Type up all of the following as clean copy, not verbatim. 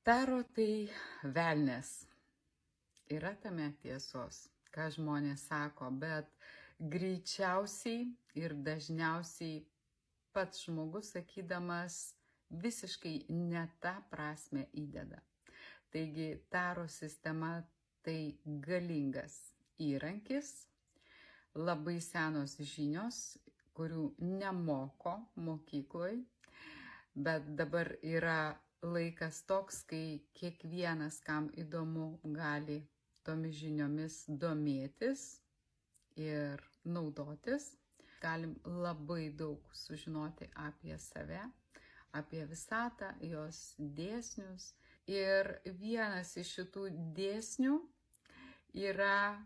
Taro tai velnias. Yra tame tiesos, ką žmonės sako, bet greičiausiai ir dažniausiai pats žmogus sakydamas visiškai ne tą prasme įdeda. Taigi taro sistema tai galingas įrankis, labai senos žinios, kurių nemoko mokykloje, bet dabar yra laikas toks, kai kiekvienas, kam įdomu, gali tomis žiniomis domėtis ir naudotis. Galim labai daug sužinoti apie save, apie visatą, jos dėsnius. Ir vienas iš šitų dėsnių yra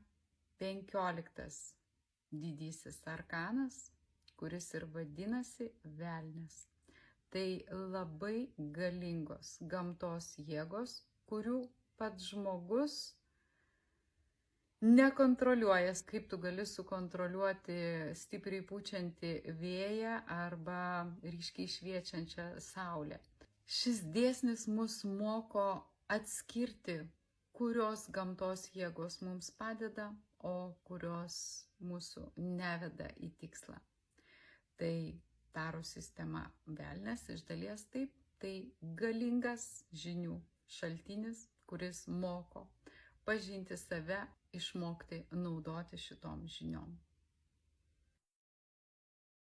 15 didysis arkanas, kuris ir vadinasi velnias. Tai labai galingos gamtos jėgos, kurių pats žmogus nekontroliuoja. Kaip tu gali sukontroliuoti stipriai pučiantį vėją arba ryškiai šviečiančią saulę. Šis dėsnis mus moko atskirti, kurios gamtos jėgos mums padeda, o kurios mūsų neveda į tikslą. Tai taro sistema velnias iš dalies taip, tai galingas žinių šaltinis, kuris moko pažinti save, išmokti naudoti šitom žiniom.